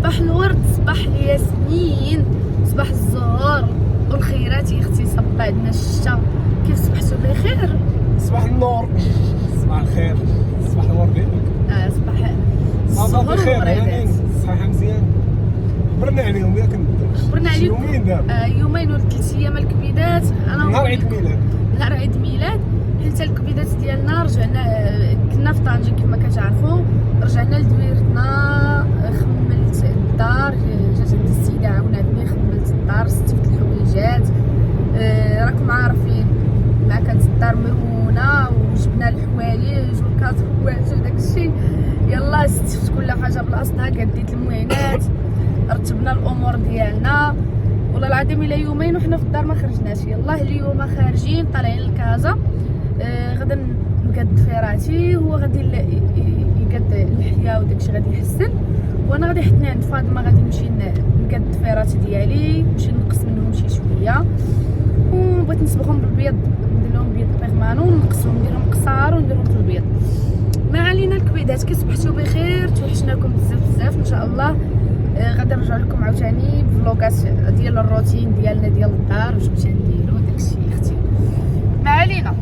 صباح الورد، صباح الياسمين، صباح الزهور والخيرات يا اختي. صب عندنا الشتا. كيف صبحتوا؟ بخير؟ صباح النور، صباح الخير، صباح الورد عليك. صباح الزهور والوريدات. صحيحه مزيان. خبرنا عليهم ياك خبرنا عليكم. يومين دابا. يومين ولا 3 ايام الكبيدات. انا نهار عيد الميلاد، نهار عيد الميلاد. حيت الكبيدات ديالنا رجعنا، كنا في طنجة كما كتعرفوا، رجعنا لدويرتنا. خملت الدار، جات عندي السيده عاوناتني، خملت الدار، استفت الحويجات. راكم عارفين مع كانت الدار مرونه وجبنا الحوايج والكاطروات وداك الشيء. يلا استفت كل حاجه بلاصتها، قديت المعينات، رتبنا الامور ديالنا. والله العظيم الى يومين وحنا في الدار ما خرجناش. يلا اليوم خارجين طالعين لكازا. غدا نقد فيراتي، هو غادي يقد اللحيه وداكشي غادي يحسن، وانا غادي يحطني عند فاطمه. غادي نمشي نقد فيراتي ديالي، نمشي نقص منهم شي شويه، وبغيت نصبغهم بالبيض، ندير لهم بيض بيغمانو ونقصهم، نديرهم قصار ونديرهم في البيض. ما علينا الكبيدات، كي صبحتوا بخير؟ توحشناكم بزاف ان شاء الله. غادي نرجع لكم عاوتاني بفلوغات ديال الروتين ديالنا ديال الدار، واش مشى نديرو داكشي اختي. ما علينا.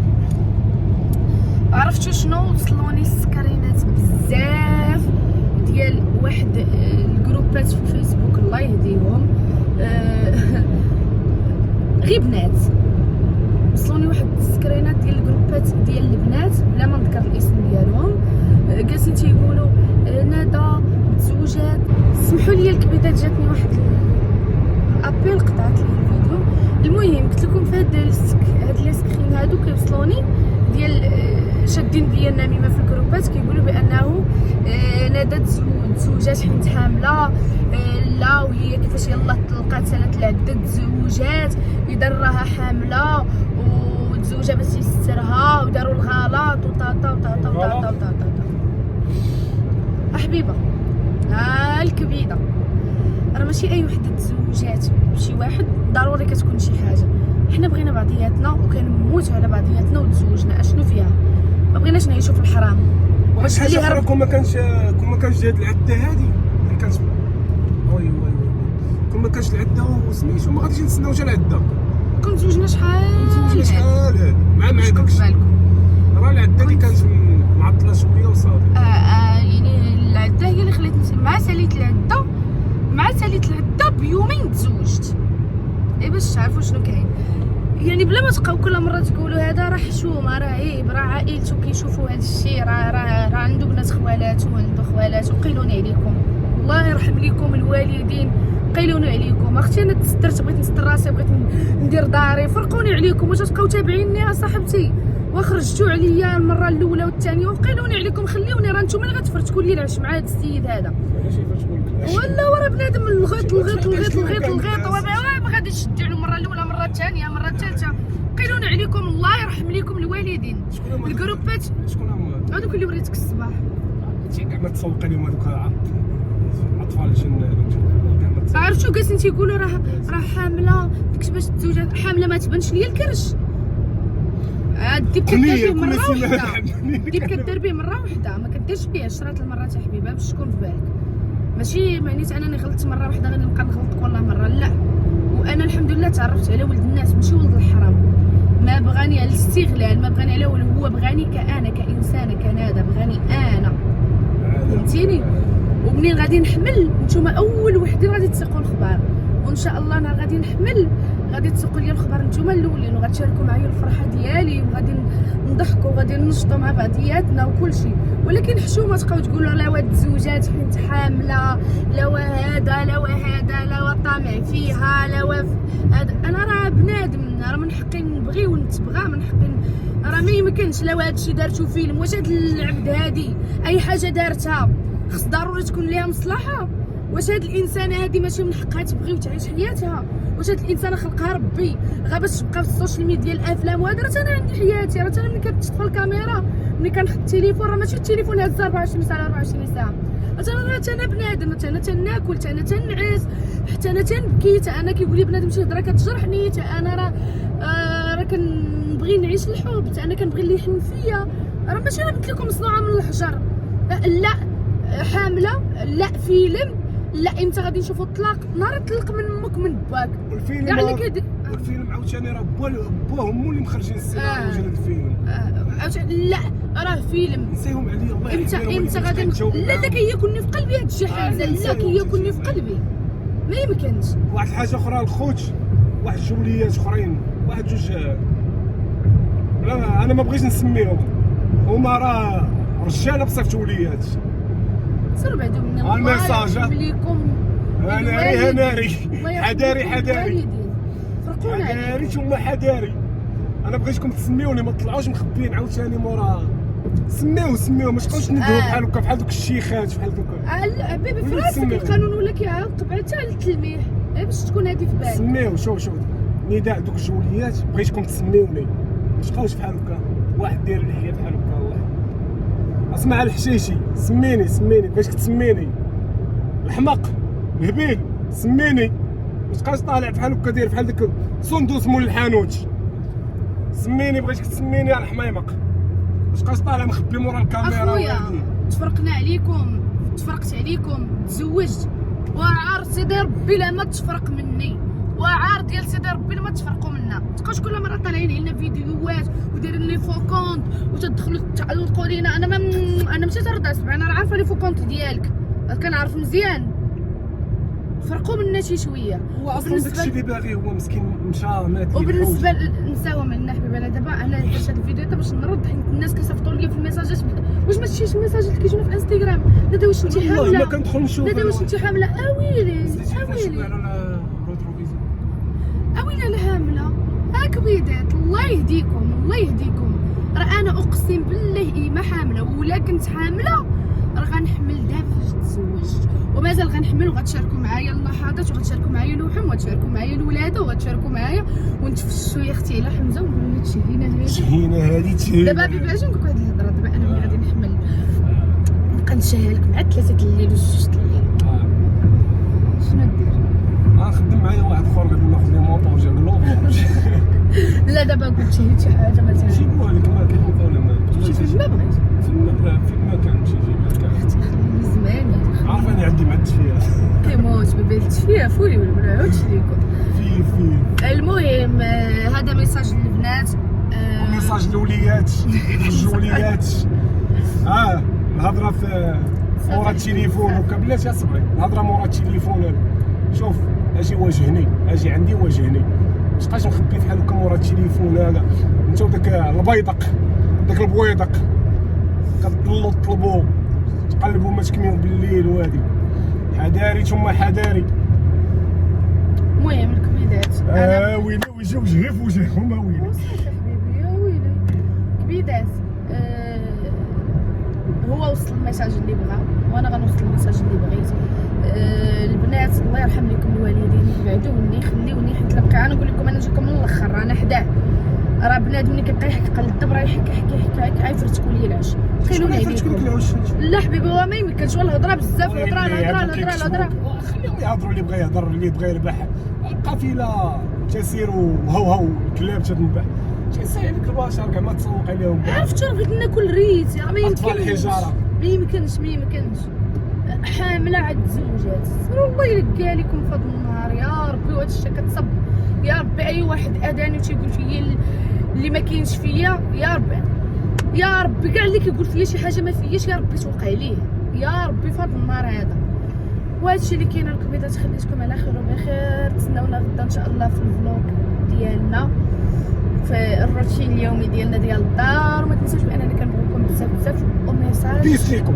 عرفتوا شنو؟ وصلوني السكرينات بزاف ديال واحد الجروبات في الفيسبوك، الله يهديهم. غير بنات وصلوني واحد السكرينات ديال الجروبات ديال البنات بلا ما نذكر الاسم ديالهم. جالسين تيقولوا ندى متزوجات. سمحوا لي الكبيدات، جاتني واحد ابيل قطعت لي الفيديو. المهم قلت لكم في هاد لي سكرين هادو كيوصلوني ديال شادين بيا النميمه في الجروبات، كيقولوا بانه ندى تزوجات حيت حامله. لا وهي كيفاش يلا طلقات سالت العده تزوجات، يدار راها حامله وتزوجها باش يسترها، وداروا الغلط وطاطا وطاطا وطاطا وطاطا. حبيبه الكبيده، راه ماشي اي وحده تزوجات بشي واحد ضروري كتكون شي حاجه. حنا بغينا بعضياتنا وكنموتوا على بعضياتنا وتزوجنا، اشنو فيها؟ ما بغيناش نعيشوا في الحرام. واش حاجه اخرى كون ما كانش هاد العده هادي اللي كانت وي كون ما كانش العده وسميتو ما غاديش نستناو حتى العده. كون تزوجنا شحال هادي مع داكشي. راه العده اللي كانت معطله شويه وصافي. يعني العده هي اللي خلاتني مع ساليت العده بيومين تزوجت. باش تعرفوا شنو كاين، يعني بلا ما تبقاو كل مره تقولوا هذا راه حشومه، راه عيب، راه عائلته كيشوفوا هذا الشيء، راه عنده بنات خوالات وعنده خوالات. وقيلوني عليكم، الله يرحم ليكم الوالدين، قيلوني عليكم. اختي انا تسترت، بغيت نستر راسي، بغيت ندير داري، فرقوني عليكم. واش تبقاو تابعيني يا صاحبتي وخرجتوا عليا المره الاولى والثانيه؟ وقيلوني عليكم، خليوني، راه نتوما اللي غتفرتكوا لي العش مع هذا السيد هذا. ولا ورا بنادم الغيط ما غاديش تشدوا على المره الاولى، مره الثانيه، مره الثالثه. قيلوني عليكم، الله يرحم ليكم الوالدين. الجروبات هذوك اللي وريتك الصباح كاع ما تسوق لهم هذوك الاطفال عرفتوا جالسين تيقولوا راه حامله، داكشي باش تزوج حامله ما تبانش ليا الكرش. الديب كدير به مره واحده، الديب كدير به مره واحده، ما كديرش به 10 المرات يا حبيبه، باش تكون في بالك. ماشي معنيت انني غلطت مره واحده غادي نبقى نغلط كل مره، لا. وانا الحمد لله تعرفت على ولد الناس ماشي ولد الحرام. ما بغاني على الاستغلال، ما بغاني على والو، هو بغاني كأنا كإنسانه كنادى، بغاني انا، فهمتيني؟ ومنين غادي نحمل نتوما اول وحدين غادي تسيقوا الخبار، وان شاء الله انا غادي نحمل غادي تسوقوا لي الخبر نتوما الاولين، وغتشاركوا معايا الفرحه ديالي، وغادي نضحكوا وغادي ننشطوا مع بعضياتنا وكل شيء. ولكن حشومه تبقاو تقولوا لا واد الزوجات حيت حامله، لا هذا لا هذا، لا طامع فيها، لا هذا. انا راه بنادم، راه من حقي نبغي ونتبغى، من حقي راه ما يمكنش لا هذا الشيء دارتو فيلم. واش هاد العبد هادي اي حاجه دارتها خص ضروري تكون ليها مصلحه؟ واش هاد الانسانه هادي ماشي من حقها تبغي وتعيش حياتها؟ واش هاد الانسانه خلقها ربي غا باش تبقى في السوشيال ميديا الافلام وهذا؟ راه انا عندي حياتي، راه انا ملي كتطفى الكاميرا، ملي كنحط التليفون، راه ماشي التليفون هاز 24 ساعه 24 ساعه. انا بنادم، انا تناكل، انا تنعس، حتى انا تنبكي، حتى انا كيقول لي بنادم شي هضره كتجرحني، حتى انا راه كنبغي نعيش الحب، حتى انا كنبغي اللي يحن فيا. راه ماشي انا قلت لكم مصنوعه من الحجر، لا حامله، لا فيلم، لا امتى غادي نشوفوا الطلاق؟ نهار طلق من امك من باك والفيلم كاع اللي كيدير والفيلم عاوتاني راه بوهم هما اللي مخرجين السيناريو ديال الفيلم. لا راه فيلم نسيهم عليا الله يحفظهم. امتى غادي لا كيكونني في قلبي هاد الشي حاجه لا كيكونني في قلبي ما يمكنش. واحد الحاجه اخرى الخوت واحد الجوليات اخرين واحد جوج لا انا ما بغيتش نسميهم هما راه رجاله بصيفط وليات سير بعدو منا الميساج ليكم هناري حداري فرقونا حداري ثم حداري. انا بغيتكم تسميوني ما تطلعوش مخبيين عاوتاني مورا سميو ما تبقاوش ندوي بحال هكا بحال دوك الشيخات بحال دوك. لا بيبي في راسك القانون ولا كيعاود طبعا حتى على التلميح باش تكون هادي في بالك. سميو شوف نداء دوك الجوليات بغيتكم تسميوني ما تبقاوش بحال هكا واحد داير اللحيه بحال هكا واحد اسمع الحشيشي سميني بغيتك تسميني الحمق الهبيل سميني ما تبقاش طالع بحال هكا داير بحال داك سندوس مول الحانوت سميني بغيتك تسميني يا الحميمق ما تبقاش طالع مخبي مورا الكاميرا. اخويا تفرقنا عليكم تفرقت عليكم تزوجت وعار سيدي ربي لا ما تفرق مني وعار ديال سيدي ربي لا ما تفرقوا منا. تبقاوش كل مره طالعين لنا فيديوهات ودايرين لي فوكونت وتدخلوا تعلقوا لينا. انا ماشي ترضى سبعه انا عارفه لي فوكونت ديالك كنعرف مزيان فرقوا منا شي شويه. هو اصلا داكشي اللي باغي هو مسكين مشى مات. وبالنسبه نساوهم عندنا حبيبه انا دابا انا درت هاد الفيديو حتى باش نرد حيت الناس كيصيفطوا لي في الميساجات واش ما شفتيش الميساجات اللي كيجوني في انستغرام لا واش انت حامله والله ما كندخل نشوف لا واش انت حامله اويلي اويلي انا حامله هاك بيدات الله يهديكم راه انا اقسم بالله ما حامله ولا كنت حامله راه غنحمل دابا فاش تزوجت ومازال غنحمل وغتشاركوا معايا اللحظات وغتشاركوا معايا الوحم وغتشاركوا معايا الولاده وغتشاركوا معايا ونتفشوا يا اختي على حمزه ونقولوا لك تشهينا هذه دابا بيبي اجي نقول لك هذه الهضره دابا انا ملي غادي نحمل نبقى نشهيها لك مع 3 الليل و6 الليل شنو دير؟ غنخدم معايا واحد اخر غادي ناخذ لي موطو ونجيب لا دابا قلت شي حاجه مثلا جيبوها لك ما كيحوطوا لنا شي فيلم ما بغيت فين ما كان شي جيبها زمان عارفاني عندي معدت فيها كيموت ببيت فيها فولي ولا عاودش ليكم في المهم هذا ميساج للبنات ميساج للوليات الجوليات الهضره في مورا التليفون وكا بلاتي اصبري الهضره مورا التليفون شوف اجي عندي واجهني مابقاش مخبي بحال هكا مورا التليفون هذا انت وداك البيضق داك البويضق كتضلوا تطلبوا تقلبوا ما تكميو بالليل وهادي حداري ثم حداري. المهم الكبيدات ويلي ويجيو وجهي في وجههم ويلي حبيبي يا ويلي كبيدات هو وصل الميساج اللي بغا وانا غنوصل الميساج اللي بغيت. البنات الله يرحم لكم الوالدين يبعدوني خليوني حيت لبقى انا نقول لكم انا نجيكم من الاخر انا حداه راه بنادم ملي كيبقى يحكي قلب راه يحكي عيفرتكوا لي العش خلوني عليكم. لا حبيبي هو ما يمكنش والله هضره بزاف الهضره خليهم يهضروا اللي بغى يهضر اللي بغى يربح القافله تسير وهو الكلاب تنبح تيسايع لك البشر كاع ما تسوق عليهم. عرفت بغيت ناكل ريت راه ما يمكنش ما يمكنش حامله عاد تزوجات والله يلقى لكم فضل النهار يا ربي. وهذا الشيء كتصب يا ربي اي واحد اداني وتيقول فيا اللي ما كاينش فيا يا ربي كاع اللي كيقول فيا شي حاجه ما فياش يا ربي توقع ليه يا ربي فضل النهار هذا. وهذا الشيء اللي كاين الكبيدات خليتكم على خير وبخير. تسناونا غدا ان شاء الله في الفلوق ديالنا في الروتين اليومي ديالنا ديال الدار. وما تنساوش بانني كنبغيكم بزاف وميساج بيس ليكم.